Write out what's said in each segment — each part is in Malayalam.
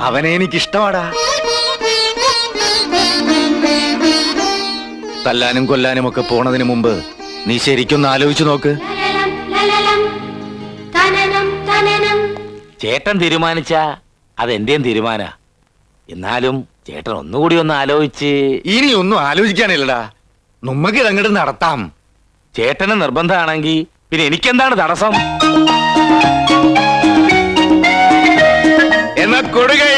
അവനെ എനിക്കിഷ്ടമാടാ. തല്ലാനും കൊല്ലാനും ഒക്കെ പോണതിന് മുമ്പ് നീ ശരിക്കൊന്ന് ആലോചിച്ചു നോക്ക്. ചേട്ടൻ തീരുമാനിച്ച അതെന്റെയും തീരുമാന. എന്നാലും ചേട്ടൻ ഒന്നുകൂടി ഒന്ന് ആലോചിച്ച്. ഇനി ഒന്നും ആലോചിക്കാനില്ലടാ, നമ്മക്ക് ഇതങ്ങോട്ട് നടത്താം. ചേട്ടന് നിർബന്ധമാണെങ്കിൽ പിന്നെ എനിക്കെന്താണ് തടസ്സം? എന്നാ കൊടുകൈ.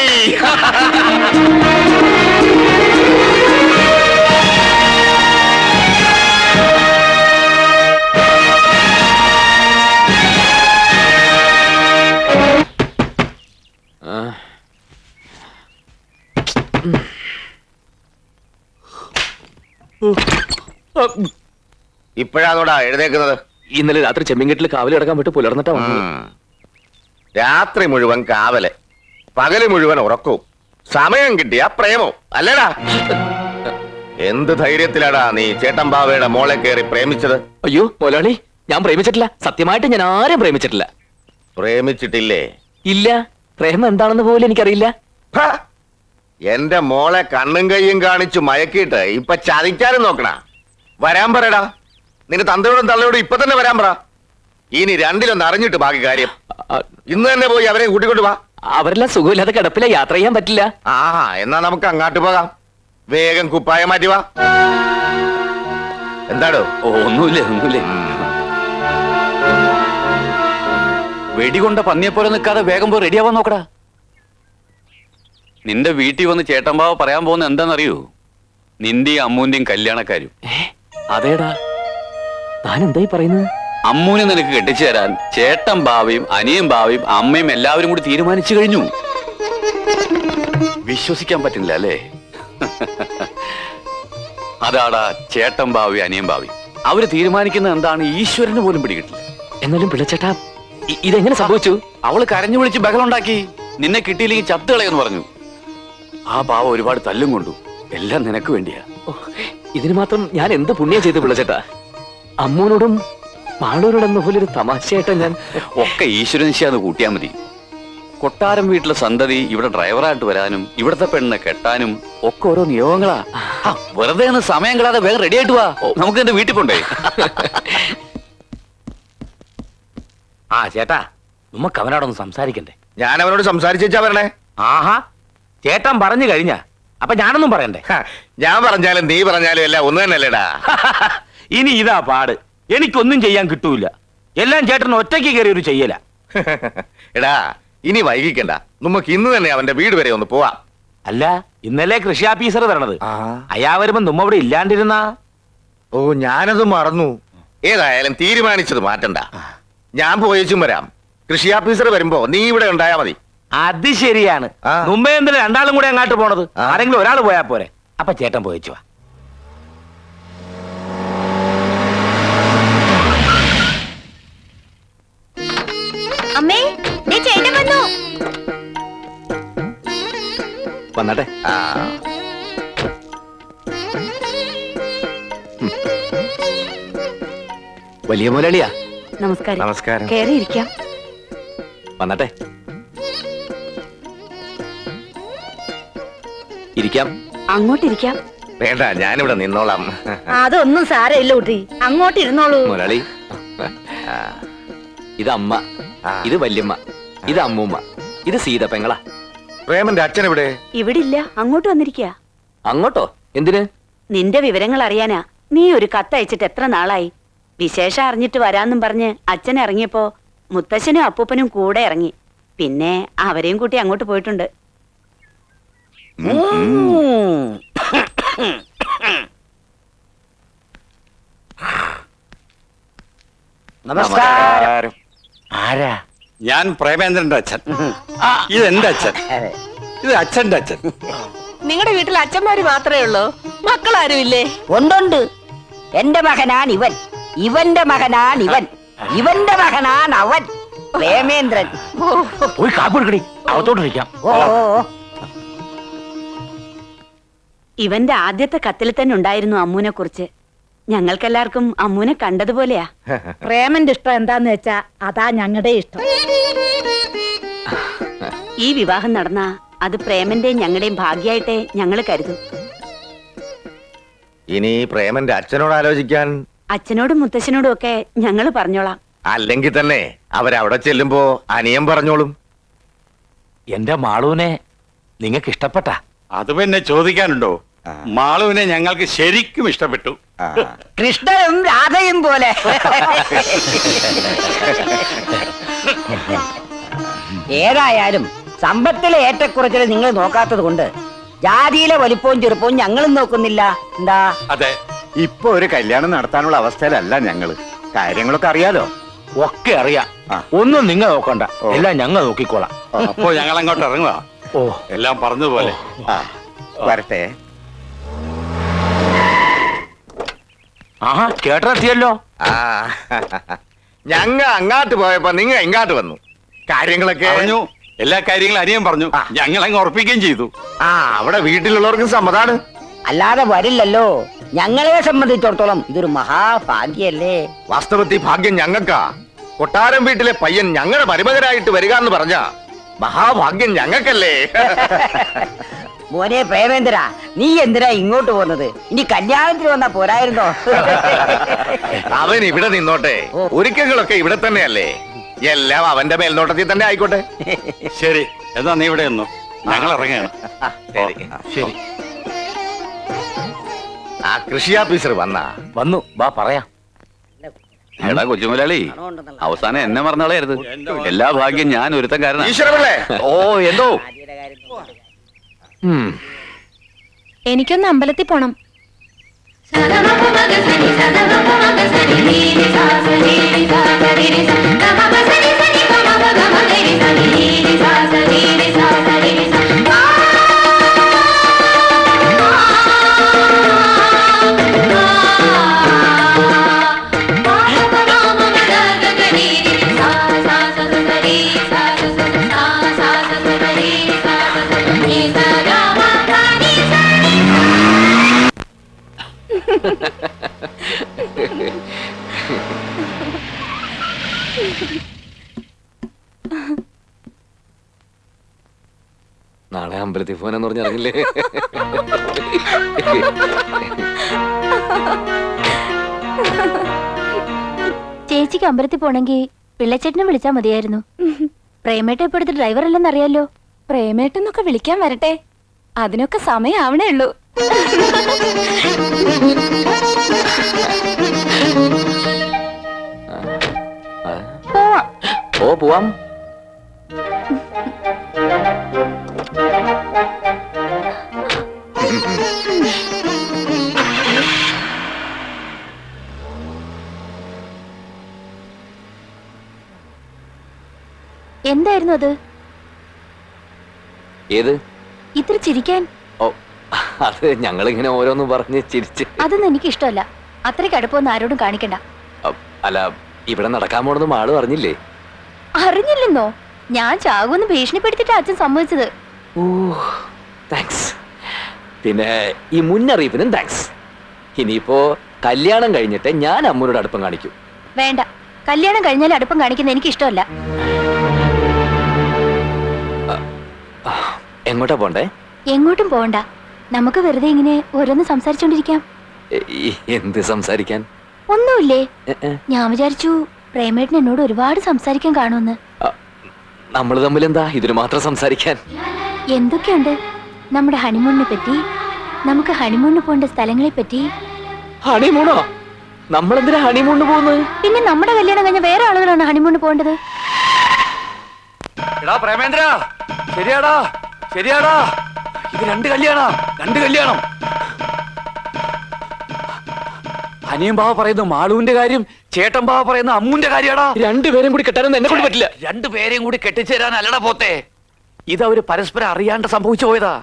ഇപ്പോഴാണോടാ എഴുന്നേക്കുന്നത്? ഇന്നലെ രാത്രി ചെമ്മിങ്കെട്ടിൽ കാവലി കിടക്കാൻ വിട്ട് പുലർന്നിട്ടാ വന്നത്. രാത്രി മുഴുവൻ കാവല്, പകല് മുഴുവൻ ഉറക്കവും, സമയം കിട്ടിയ പ്രേമവും അല്ലേടാ? എന്ത് ധൈര്യത്തിലാടാ നീ ചേട്ടൻ ബാവയുടെ മോളെ കയറി പ്രേമിച്ചത്? അയ്യോ മുതലാളി, ഞാൻ പ്രേമിച്ചിട്ടില്ല. സത്യമായിട്ട് ഞാൻ ആരെയും പ്രേമിച്ചിട്ടില്ല. പ്രേമിച്ചിട്ടില്ലേ? ഇല്ല, പ്രേമം എന്താണെന്ന് പോലും എനിക്കറിയില്ല. ഹ! എന്റെ മോളെ കണ്ണും കയ്യും കാണിച്ചു മയക്കിയിട്ട് ഇപ്പൊ ചതിക്കാനും നോക്കണ. വരാൻ പറയടാ, നിന്റെ തന്തയോടും തള്ളയോടും ഇപ്പൊ തന്നെ വരാൻ പറ. ഇനി രണ്ടിലൊന്ന് അറിഞ്ഞിട്ട് ബാക്കി കാര്യം. ഇന്ന് തന്നെ പോയി അവരെ കൂട്ടിക്കൊണ്ട് വാ. അവരെല്ലാം സുഖമില്ലാതെ കിടപ്പില്ല, യാത്ര ചെയ്യാൻ പറ്റില്ല. എന്നാ നമുക്ക് അങ്ങാട്ട് പോകാം. വേഗം കുപ്പായ മാറ്റി വാ. എന്താടോ? ഒന്നുമില്ല. വെടികൊണ്ട പന്നിയെപ്പോലെ നിൽക്കാതെ വേഗം പോയി റെഡിയാവാൻ നോക്കടാ. നിന്റെ വീട്ടിൽ വന്ന് ചേട്ടമ്പാവ പറയാൻ പോകുന്ന എന്താണെന്നറിയൂ? നിന്റെയും അമ്മൂന്റെയും കല്യാണക്കാരും. അതേടാ, താൻ എന്തായി പറയുന്നത്? അമ്മൂനെ നിനക്ക് കെട്ടിച്ചു തരാൻ ചേട്ടൻ ബാവയും അനിയൻ ബാവയും അമ്മയും എല്ലാവരും കൂടി തീരുമാനിച്ചു കഴിഞ്ഞു. വിശ്വസിക്കാൻ പറ്റുന്നില്ല അല്ലേ? അതാടാ ചേട്ടൻ ബാവയും അനിയൻ ബാവയും. അവര് തീരുമാനിക്കുന്നത് എന്താണ് ഈശ്വരന് പോലും പിടികിട്ടില്ല. എന്നാലും പിള്ളച്ചേട്ടാ, ഇതെങ്ങനെ സംഭവിച്ചു? അവള് കരഞ്ഞു വിളിച്ച് ബഹളം ഉണ്ടാക്കി. നിന്നെ കിട്ടിയില്ലെങ്കിൽ ചത്തുകളയെന്ന് പറഞ്ഞു. ആ പാവ ഒരുപാട് തല്ലും കൊണ്ടു. എല്ലാം നിനക്ക് വേണ്ടിയാ. ഇതിന് മാത്രം ഞാൻ എന്ത് പുണ്യം ചെയ്തു പിള്ളച്ചേട്ടാ? അമ്മൂനോടും മാളൂരോടെന്ന പോലെ ഒരു തമാശയായിട്ടാ ഞാൻ. ഒക്കെ ഈശ്വരനിശ്ചയാന്ന് കൂട്ടിയാ മതി. കൊട്ടാരം വീട്ടിലെ സന്തതി ഇവിടെ ഡ്രൈവറായിട്ട് വരാനും ഇവിടത്തെ പെണ്ണിനെ കെട്ടാനും ഒക്കെ ഓരോ നിയോഗങ്ങളാ. വെറുതെ ഒന്ന് സമയം കളാതെ വേഗം റെഡി ആയിട്ട് വാ. നമുക്ക് എന്റെ വീട്ടിൽ പോണ്ടേ? ചേട്ടാ, നമുക്ക് അവനോടൊന്ന് സംസാരിക്കണ്ടേ? ഞാൻ അവനോട് സംസാരിച്ചാ വരണേ. ആഹാ, ചേട്ടൻ പറഞ്ഞു കഴിഞ്ഞ അപ്പൊ ഞാനൊന്നും പറയണ്ടേ? ഞാൻ പറഞ്ഞാലും നീ പറഞ്ഞാലും എല്ലാം ഒന്ന് തന്നെയല്ലേടാ. ഇനി ഇതാ പാട്, എനിക്കൊന്നും ചെയ്യാൻ കിട്ടൂല. എല്ലാം ചേട്ടൻ ഒറ്റയ്ക്ക് കയറി ഒരു ചെയ്യല. എടാ, ഇനി വൈകിക്കണ്ട, നമുക്ക് ഇന്ന് തന്നെ അവന്റെ വീട് വരെ ഒന്ന് പോവാം. അല്ല, ഇന്നലെ കൃഷി ഓഫീസർ വരണത്. അയാ വരുമ്പോ നമ്മ ഇവിടെ ഇല്ലാണ്ടിരുന്ന. ഓ, ഞാനത് മറന്നു. ഏതായാലും തീരുമാനിച്ചത് മാറ്റണ്ട. ഞാൻ പോയേച്ചും വരാം. കൃഷി ഓഫീസർ വരുമ്പോ നീ ഇവിടെ ഉണ്ടായാ മതി. അത് ശരിയാണ്. മുമ്പേ എന്തിനാ രണ്ടാളും കൂടെ അങ്ങോട്ട് പോണത്? ആരെങ്കിലും ഒരാൾ പോയാ പോരെ. അപ്പൊ ചേട്ടൻ പോയിച്ചു വാ. അമ്മേ, ചേട്ടൻ വന്നു. വന്നാട്ടെ. വലിയ മുതലാളിയാ. നമസ്കാരം. നമസ്കാരം. കേറിയിരിക്കാം. വന്നാട്ടെ. ഇരിക്കാം. അങ്ങോട്ടിരിക്കാം. വേണ്ട, ഞാനിവിടെ നിന്നോളാം. അതൊന്നും സാരമില്ല കുട്ടി, അങ്ങോട്ട് ഇരുന്നോളൂ. മുതലാളി, ഇത് അമ്മ, ഇത് വല്യമ്മ, ഇത് അമ്മൂമ്മ, ഇത് സീതപ്പെങ്ങളാ. പ്രേമന്റെ അച്ഛൻ എവിടെ? ഇവിടെ ഇല്ല, അങ്ങോട്ട് വന്നിരിക്കുക. അങ്ങോട്ടോ? എന്തിന്? നിന്റെ വിവരങ്ങൾ അറിയാനാ. നീ ഒരു കത്തയച്ചിട്ട് എത്ര നാളായി? വിശേഷം അറിഞ്ഞിട്ട് വരാന്നും പറഞ്ഞ് അച്ഛൻ ഇറങ്ങിയപ്പോ മുത്തശ്ശനും അപ്പൂപ്പനും കൂടെ ഇറങ്ങി. പിന്നെ അവരെയും കൂട്ടി അങ്ങോട്ട് പോയിട്ടുണ്ട്. നമസ്കാരം. ആരാ? ഞാൻ പ്രേമേന്ദ്രന്റെ അച്ഛൻ. ഇതെന്റെ അച്ഛൻ. ഇത് അച്ഛന്റെ അച്ഛൻ. നിങ്ങളുടെ വീട്ടിൽ അച്ഛന്മാര് മാത്രമേ ഉള്ളൂ? മക്കളാരും ഇല്ലേ? ഒന്നുണ്ട്. എന്റെ മകനാണ് ഇവൻ, ഇവന്റെ മകനാണ് ഇവൻ, ഇവന്റെ മകനാണ് അവൻ. പ്രേമേന്ദ്രൻ. പോയി കാക്കുടുക്കടി, അകത്തോട്ടിരിക്കാം. ഇവന്റെ ആദ്യത്തെ കത്തിൽ തന്നെ ഉണ്ടായിരുന്നു അമ്മൂനെ കുറിച്ച്. ഞങ്ങൾക്കെല്ലാവർക്കും അമ്മൂനെ കണ്ടതുപോലെയാ. പ്രേമന്റെ ഇഷ്ടം എന്താന്ന് വെച്ചാ അതാ ഞങ്ങളുടെ ഇഷ്ടം. ഈ വിവാഹം നടന്ന അത് പ്രേമന്റെയും ഞങ്ങളുടെയും ഭാഗ്യായിട്ടേ ഞങ്ങൾ കരുതും. ഇനി പ്രേമന്റെ അച്ഛനോട് ആലോചിക്കാൻ. അച്ഛനോടും മുത്തശ്ശനോടും ഒക്കെ ഞങ്ങൾ പറഞ്ഞോളാം. അല്ലെങ്കിൽ തന്നെ അവരവിടെ ചെല്ലുമ്പോ അനിയൻ പറഞ്ഞോളും. എന്റെ മാളൂനെ നിങ്ങൾക്ക് ഇഷ്ടപ്പെട്ട? അത് പിന്നെ ചോദിക്കാനുണ്ടോ? മാളുവിനെ ഞങ്ങൾക്ക് ശരിക്കും ഇഷ്ടപ്പെട്ടു. കൃഷ്ണനും രാധയും പോലെ. ഏതായാലും സമ്പത്തിലെ ഏറ്റക്കുറച്ചിൽ നിങ്ങൾ നോക്കാത്തത് കൊണ്ട് ജാതിയിലെ വലിപ്പവും ചെറുപ്പവും ഞങ്ങളും നോക്കുന്നില്ല. എന്താ? അതെ, ഇപ്പൊ ഒരു കല്യാണം നടത്താനുള്ള അവസ്ഥയിലല്ല ഞങ്ങള്. കാര്യങ്ങളൊക്കെ അറിയാലോ. ഒക്കെ അറിയാം. ഒന്നും നിങ്ങൾ നോക്കണ്ട, എല്ലാം ഞങ്ങൾ നോക്കിക്കോളാം. അപ്പോ ഞങ്ങൾ അങ്ങോട്ട് ഇറങ്ങുക. ഓ, എല്ലാം പറഞ്ഞതുപോലെ. വരട്ടെ. ആഹാ, കേട്ടെത്തിയല്ലോ. ആ ഞങ്ങ അങ്ങാട്ട് പോയപ്പോ നിങ്ങ ഇങ്ങാട്ട് വന്നു. കാര്യങ്ങളൊക്കെ പറഞ്ഞു, എല്ലാ കാര്യങ്ങളും അനിയൻ പറഞ്ഞു. ഞങ്ങൾ അങ്ങ് ഉറപ്പിക്കുകയും ചെയ്തു. ആ അവിടെ വീട്ടിലുള്ളവർക്കും സമ്മതാണ്. അല്ലാതെ വരില്ലല്ലോ. ഞങ്ങളെ സംബന്ധിച്ചിടത്തോളം ഇതൊരു മഹാഭാഗ്യല്ലേ. വാസ്തവത്തിൽ ഭാഗ്യം ഞങ്ങൾക്കാ. കൊട്ടാരം വീട്ടിലെ പയ്യൻ ഞങ്ങളുടെ മരുമകനായിട്ട് വരിക എന്ന് പറഞ്ഞ മഹാഭാഗ്യം ഞങ്ങൾക്കല്ലേ. മോനെ പ്രേമേന്ദ്ര, നീ എന്തിനാ ഇങ്ങോട്ട് പോകുന്നത്? ഇനി കല്യാണത്തിന് വന്നാ പോരായിരുന്നോ? അവൻ ഇവിടെ നിന്നോട്ടെ, ഒരുക്കങ്ങളൊക്കെ ഇവിടെ തന്നെയല്ലേ. എല്ലാം അവന്റെ മേൽനോട്ടത്തിൽ തന്നെ ആയിക്കോട്ടെ. ശരി, എന്നാ നീ ഇവിടെ ഒന്നു, ഞങ്ങൾ ഇറങ്ങുകയാണ്. ശരി. ആ കൃഷി ഓഫീസർ വന്നു, വാ പറയാം. എടാ കൊച്ചുമുലാളി, അവസാനം എന്നെ മറന്നാളായിരുന്നു. എല്ലാ ഭാഗ്യം ഞാൻ ഒരുത്തൻ കാരണം. ഈശ്വരപിള്ളേ. ഓ, എന്തോ എനിക്കൊന്ന് അമ്പലത്തിൽ പോണം. നാളെ അമ്പലത്തിൽ പോകാനെന്ന് പറഞ്ഞിറങ്ങില്ലേ? ചേച്ചിക്ക് അമ്പലത്തിൽ പോണെങ്കിൽ പിള്ളച്ചേട്ടനെ വിളിച്ചാ മതിയായിരുന്നു. പ്രേമേട്ട ഇപ്പോഴത്തെ ഡ്രൈവർ അല്ലെന്ന് അറിയാലോ. പ്രേമേട്ടെന്നൊക്കെ വിളിക്കാൻ വരട്ടെ, അതിനൊക്കെ സമയാവണേ ഉള്ളൂ. ഓ, പോവാം. എന്തായിരുന്നു അത്? ഏത്? ഇത്ര ചിരിക്കാൻ? ഓ, അത് ഞങ്ങളിങ്ങനെ ഓരോന്ന് പറഞ്ഞ് ചിരിച്ച്. അതൊന്നും എനിക്ക് ഇഷ്ടമല്ല. അത്രയ്ക്ക് അടുപ്പൊന്നും ആരോടും കാണിക്കണ്ട. അല്ല, ഇവിടെ നടക്കാൻ പോണത് മാള് പറഞ്ഞില്ലേ? അറിഞ്ഞില്ലെന്നോ? ഞാൻ ചാകുമെന്ന് ഭീഷണിപ്പെടുത്തിട്ട് അച്ഛൻ സമ്മതിച്ചത്. ഓ, താങ്ക്സ്. പിന്നെ ഈ മുന്നറിയിപ്പിനും താങ്ക്സ്. ഇനിയിപ്പോ കല്യാണം കഴിഞ്ഞിട്ട് ഞാൻ അമ്മൂനോട് അടുപ്പം കാണിക്കും. വേണ്ട, കല്യാണം കഴിഞ്ഞാൽ അടുപ്പം കാണിക്കുന്ന എനിക്ക് ഇഷ്ടമല്ല. എങ്ങോട്ടാ പോണ്ടേ? എങ്ങോട്ടും പോണ്ട. നമുക്ക് വെറുതെ ഇങ്ങനെ ഓരോന്ന് സംസാരിച്ചോണ്ടിരിക്കാം. എന്ത് സംസാരിക്കാൻ? ഒന്നുമില്ലേ. ഞാൻ വിചാരിച്ചു പ്രേമേട്ടൻ എന്നോട് ഒരുപാട് സംസാരിക്കാൻ കാണുമെന്ന്. നമ്മൾ തമ്മിൽ എന്താ ഇതിന് മാത്രം സംസാരിക്കാൻ? എന്തൊക്കെയുണ്ട്? നമ്മുടെ ഹണിമൂണിനെ പറ്റി, നമുക്ക് ഹണിമൂണിന് പോകേണ്ട സ്ഥലങ്ങളെ പറ്റി. ഹണിമൂണോ? നമ്മളെന്തിനാ ഹണിമൂണിന് പോകുന്നത്? പിന്നെ നമ്മുടെ കല്യാണം കഴിഞ്ഞ വേറെ ആളുകളാണ് ഹണിമൂണിന് പോകേണ്ടത്. എടാ പ്രേമേന്ദ്ര, ശരിയാടാ ശരിയാടാ, ഇത് രണ്ട് കല്യാണം. അനിയൻ ബാവ പറയുന്ന മാളുവിന്റെ കാര്യം, ചേട്ടൻ ബാവ പറയുന്ന അമ്മുന്റെ കാര്യാടാ. രണ്ടുപേരും കൂടി കെട്ടാനൊന്നും എന്നെ കൊണ്ട് പറ്റില്ല. രണ്ടുപേരെയും കൂടി കെട്ടിച്ചേരാൻ അല്ലടാ പോത്തെ. ഇതവര് പരസ്പരം അറിയാണ്ട് സംഭവിച്ചു പോയതാ.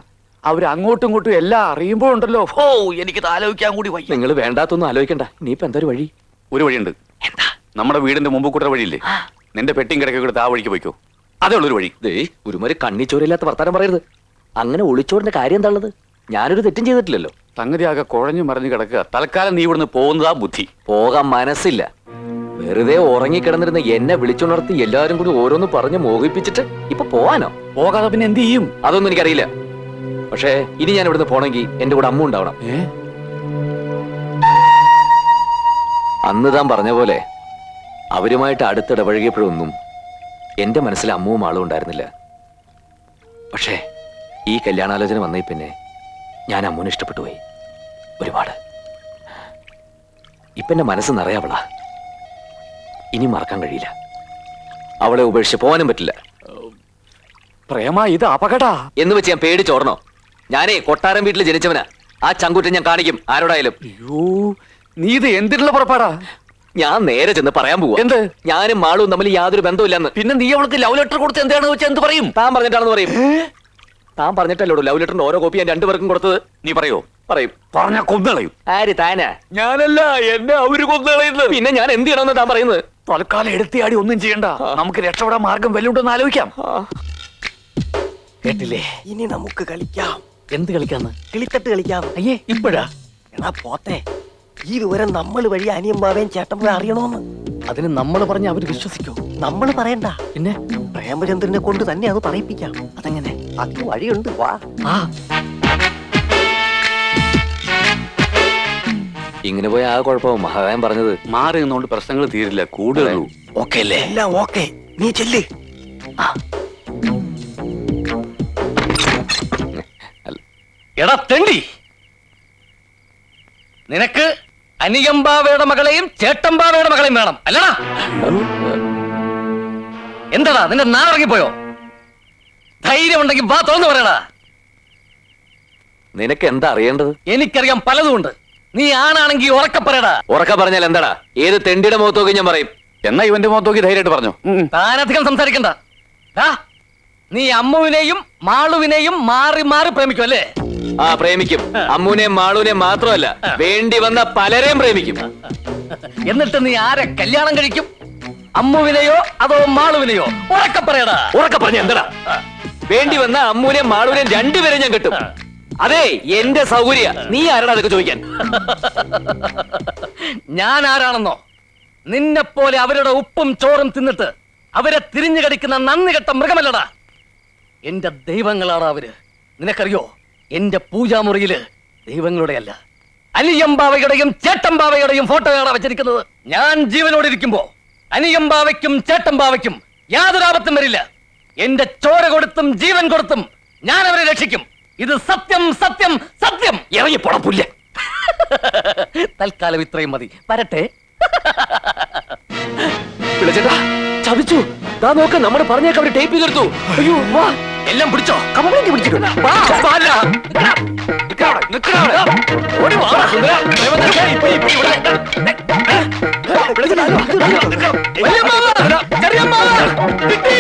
അവര് അങ്ങോട്ടും ഇങ്ങോട്ടും എല്ലാം അറിയുമ്പോഴുണ്ടല്ലോ, ഓ എനിക്കിത് ആലോചിക്കാൻ കൂടി വയ്യ. നിങ്ങൾ വേണ്ടാത്തൊന്നും ആലോചിക്കണ്ട. ഇനിയിപ്പോ എന്താ ഒരു വഴി? ഒരു വഴിയുണ്ട്. എന്താ? നമ്മുടെ വീടിന്റെ മുമ്പ് കൂട്ടുന്ന വഴിയില്ലേ, നിന്റെ പെട്ടിയും കിടക്കെ കൊടുത്ത് ആ വഴിക്ക് പോയിക്കോ. അതേ ഉള്ളൊരു വഴി. ഒരുമാതിരി കണ്ണിച്ചോരില്ലാത്ത വർത്താനം പറയരുത്. അങ്ങനെ ഒളിച്ചോറിന്റെ കാര്യം എന്താ ഉള്ളത്? ഞാനൊരു തെറ്റും ചെയ്തിട്ടില്ലല്ലോ. സംഗതി ആകെ കുഴഞ്ഞു മറിഞ്ഞു കിടക്കുക. തൽക്കാലം നീ ഇവിടുന്ന് പോകുന്നതാ ബുദ്ധി. പോകാൻ മനസ്സില്ല. വെറുതെ ഉറങ്ങിക്കിടന്നിരുന്ന എന്നെ വിളിച്ചുണർത്തി എല്ലാരും കൂടി ഓരോന്ന് പറഞ്ഞ് മോഹിപ്പിച്ചിട്ട് ഇപ്പൊ പോവാനോ? പോകാതെ പിന്നെ എന്ത് ചെയ്യും? അതൊന്നും എനിക്കറിയില്ല. പക്ഷേ ഇനി ഞാൻ ഇവിടുന്ന് പോണെങ്കിൽ എന്റെ കൂടെ അമ്മ ഉണ്ടാവണം. അന്ന് താൻ പറഞ്ഞ പോലെ അവരുമായിട്ട് അടുത്തിടപഴകിയപ്പോഴൊന്നും എന്റെ മനസ്സിൽ അമ്മുവും ആളും ഉണ്ടായിരുന്നില്ല. പക്ഷേ ഈ കല്യാണാലോചന വന്നേ പിന്നെ ഞാൻ അമ്മുവിനെ ഇഷ്ടപ്പെട്ടു പോയി ഒരുപാട്. ഇപ്പൊ എന്റെ മനസ്സ് നിറയാവളാ. ഇനി മറക്കാൻ കഴിയില്ല. അവളെ ഉപേക്ഷിച്ച് പോകാനും പറ്റില്ല. പ്രേമ, ഇത് അപകട എന്ന് വെച്ച് ഞാൻ പേടിച്ചോടണോ? ഞാനേ കൊട്ടാരം വീട്ടിൽ ജനിച്ചവനാ. ആ ചങ്കുറ്റം ഞാൻ കാണിക്കും ആരോടായാലും. അയ്യോ, നീ ഇത് എന്തിനുള്ള പുറപ്പാടാ? ഞാൻ നേരെ ചെന്ന് പറയാൻ പോവാ. എന്ത്? ഞാനും മാളും തമ്മിൽ യാതൊരു ബന്ധമില്ലെന്ന്. പിന്നെ നീ അവൾക്ക് ലവ് ലെറ്റർ കൊടുത്ത് എന്താണെന്ന് വെച്ചാൽ എന്ത് പറയും? താൻ പറഞ്ഞിട്ടാണെന്ന് പറയും. താൻ പറഞ്ഞിട്ടല്ലോ ലവ് ലെറ്ററിന്റെ ഓരോ കോപ്പി ഞാൻ രണ്ടുപേർക്കും കൊടുത്തത്. നീ പറയോ? പറയും. പറഞ്ഞ കൊന്നളയും. ആര്? താനാ? ഞാനല്ല, എന്നെ അവര് കൊന്നളയുന്നത്. പിന്നെ ഞാൻ എന്ത് ചെയ്യണമെന്ന് താൻ പറയുന്നത്? തൽക്കാലം എടുത്തിയാടി ഒന്നും ചെയ്യണ്ട. നമുക്ക് രക്ഷപ്പെടാൻ മാർഗം വല്ലുണ്ടെന്ന് ആലോചിക്കാം. കേട്ടില്ലേ? ഇനി നമുക്ക് കളിക്കാം. എന്ത് കളിക്കാന്ന്? കിളിത്തട്ട് കളിക്കാം. അയ്യേ, ഇപ്പോഴാ? എടാ പോത്തെ, ഈ വിവരം നമ്മൾ വഴി അനിയമ്മാവേം ചേട്ടൻ അറിയണോന്ന്. അതിന് നമ്മൾ പറഞ്ഞ അവര് വിശ്വസിക്കോ? നമ്മൾ പറയണ്ട, പിന്നെ പ്രേമചന്ദ്രനെ കൊണ്ട് തന്നെ അത് പറയിപ്പിക്കാം. അതെങ്ങനെ? അത് വഴിയുണ്ട്, വാ. ഇങ്ങനെ പോയ ആ കുഴപ്പം മഹാകായം പറഞ്ഞത്. മാറി നിന്നുകൊണ്ട് പ്രശ്നങ്ങൾ തീരില്ല, കൂടുതലൂ. ഓക്കെ അല്ലേ? എല്ലാം ഓക്കെ, നീ ചെല്ല്. എടാ തെണ്ടി, നിനക്ക് അനിയമ്പാവയുടെ മകളെയും ചേട്ടമ്പാവയുടെ മകളെയും വേണം അല്ലടാ? എന്താടാ നിന്റെ നാറിറങ്ങിപ്പോയോ? ധൈര്യം ഉണ്ടെങ്കിൽ വാ തുറന്നു പറയടാ. നിനക്ക് എന്താ അറിയേണ്ടത്? എനിക്കറിയാം പലതുമുണ്ട്. നീ ആണാണെങ്കിൽ ഉറക്കെ പറയടാ. ഉറക്ക പറഞ്ഞാൽ എന്താടാ? ഏത് തെണ്ടിയുടെ മുഖത്ത് നോക്കി ഞാൻ പറയും. എന്നാ ഇവന്റെ മുഖത്ത് നോക്കി ധൈര്യമായിട്ട് പറഞ്ഞു. താനധികം സംസാരിക്കണ്ട. നീ അമ്മുവിനെയും മാളുവിനെയും മാറി മാറി പ്രേമിക്കും അല്ലേ? ആ, പ്രേമിക്കും. അമ്മുവിനെയും മാളുവിനെയും മാത്രമല്ല, വേണ്ടി വന്ന പലരെയും പ്രേമിക്കും. എന്നിട്ട് നീ ആരെ കല്യാണം കഴിക്കും? അമ്മുവിനെയോ അതോ മാളുവിനെയോ? ഉറക്കെ പറയടാ. ഉറക്ക പറഞ്ഞ എന്താടാ? വേണ്ടി വന്ന അമ്മുവിനെയും മാളുവിനെയും രണ്ടുപേരെ ഞാൻ കിട്ടും. അതെ, എന്റെ സൗകര്യ. നീ ആരാടാ അതൊക്കെ ചോദിക്കാൻ? ഞാൻ ആരാണെന്നോ? നിന്നെ പോലെ അവരുടെ ഉപ്പും ചോറും തിന്നിട്ട് അവരെ തിരിഞ്ഞു കടിക്കുന്ന നന്ദി കെട്ട മൃഗമല്ലടാ. എന്റെ ദൈവങ്ങളാണ് അവര്. നിനക്കറിയോ, എന്റെ പൂജാമുറിയില് ദൈവങ്ങളുടെ അല്ല, അനിയമ്പാവയുടെയും ചേട്ടമ്പാവയുടെയും ഫോട്ടോയാണ് വെച്ചിരിക്കുന്നത്. ഞാൻ ജീവനോടെ ഇരിക്കുമ്പോ അനിയമ്പാവയ്ക്കും ചേട്ടമ്പാവയ്ക്കും യാതൊരു ആപത്തും വരില്ല. എന്റെ ചോര കൊടുത്തും ജീവൻ കൊടുത്തും ഞാൻ അവരെ രക്ഷിക്കും. ഇത് സത്യം, സത്യം, സത്യം. ഇറങ്ങി പൊടപ്പില്ല. തൽക്കാലം ഇത്രയും മതി. വരട്ടെ. വിളിച്ചേട്ടാ, ചതിച്ചു. താ നോക്ക്, നമ്മൾ പറഞ്ഞേക്ക് അവര് ടേപ്പ് ചെയ്തെടുത്തു. അയ്യോ, വാ. എല്ലാം പിടിച്ചോ? കംപ്ലൈന്റ് പിടിച്ചിട്ടുണ്ട്. വാ, വാല്ല. നിക്കടാ അവിടെ, നിക്കടാ അവിടെ. ഓടി വാ, സുന്ദരാ. പ്രേമചന്ദ്രൻ, ഇപ്പൊ ഇവിടെ. വിളിച്ചേട്ടാ, വല്യമ്മാവ, ചെറിയമ്മാവ, കിട്ടി.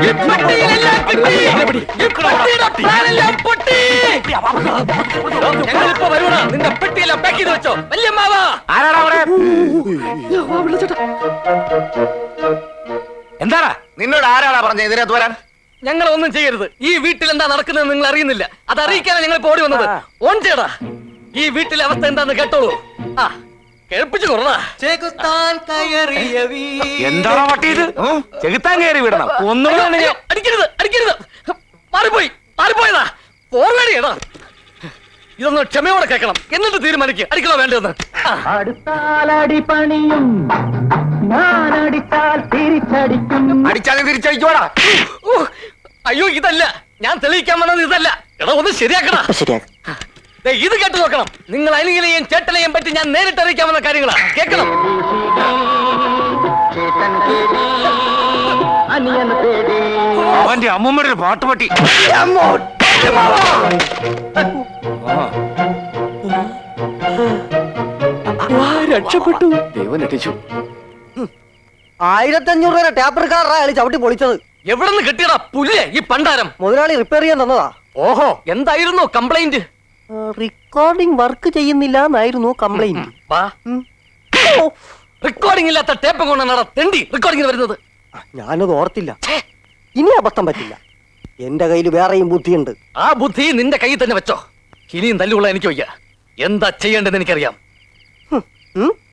ഈ പെട്ടിയിലെല്ലാം കിട്ടി. ഈ പെട്ടിയുടെ പ്ലാനെല്ലാം പൊട്ടി. ഞങ്ങളിപ്പോ വരുവാ. നിന്റെ പെട്ടിയെല്ലാം പാക്ക് ചെയ്ത് വെച്ചോ. വല്യമ്മാവ. ആരാടാ അവിടെ? എന്താടാ? നിന്നോട് ആരാടാ പറഞ്ഞ ഇതിനകത്ത് വരാൻ? ഞങ്ങൾ ഒന്നും ചെയ്യരുത്. ഈ വീട്ടിൽ എന്താ നടക്കുന്നത് നിങ്ങൾ അറിയുന്നില്ല. അത് അറിയിക്കാനാണ് ഞങ്ങൾ ഇപ്പൊ ഓടി വന്നത്. ഓൺ ചെയ്യടാ. ഈ വീട്ടിലെ അവസ്ഥ എന്താന്ന് കേട്ടോളൂ. ആ, കേൾപ്പിച്ചു കൊറടാ. എന്താടാ പട്ടിയത്? ചെകുത്താൻ കയറി വിടണം. ഒന്നും അടിക്കരുത്, അടിക്കരുത്. മാറിപ്പോയി, മാറിപ്പോയതാ. പോർവേടിയടാ. ഇതൊന്ന് ക്ഷമയോടെ കേൾക്കണം, എന്നിട്ട് തീരുമാനിക്കുക അടിക്കണോ വേണ്ടതെന്ന്. അടിച്ചാലും തിരിച്ചടിക്കോടാ. അയ്യോ, ഇതല്ല ഞാൻ തെളിയിക്കാൻ വന്നത്. ഇതല്ല. എടാ, ഒന്ന് ശരിയാക്കടാ. ദേ, ഇത് കേട്ടു നോക്കണം. നിങ്ങൾ അനിയനെയും ചേട്ടനെയും പറ്റി ഞാൻ നേരിട്ട് അറിയിക്കാവുന്ന കാര്യങ്ങളാ. കേൾക്കണം. അവന്റെ അമ്മൂമ്മയുടെ ഒരു പാട്ടുപട്ടി. രക്ഷപ്പെട്ടു. ദൈവം രക്ഷിച്ചു. 1500 രൂപ ടാപ്പ് എടുക്കാറാ അയാൾ ചവിട്ടി പൊളിച്ചത്. എവിടെ നിന്ന് കിട്ടിയടാ പുല്ലേ ഈ പണ്ടാരം? മുതലാളി റിപ്പയർ ചെയ്യാൻ തന്നതാ. ഓഹോ, എന്തായിരുന്നു കംപ്ലൈന്റ്? റെക്കോർഡിംഗ് വർക്ക് ചെയ്യുന്നില്ല എന്നായിരുന്നു കംപ്ലൈന്റ്. റെക്കോർഡിംഗ് ഇല്ലാത്ത ടേപ്പ് കൊണ്ടാണ് തെണ്ടി റെക്കോർഡിംഗ് വരുന്നത്. ഞാനത് ഓർത്തില്ല. ഇനി അബദ്ധം പറ്റില്ല. എന്റെ കയ്യിൽ വേറെയും ബുദ്ധിയുണ്ട്. ആ ബുദ്ധി നിന്റെ കയ്യിൽ തന്നെ വെച്ചോ. ഇനിയും തല്ലുള്ള എനിക്ക് വയ്യ. എന്താ ചെയ്യേണ്ടതെന്ന് എനിക്കറിയാം.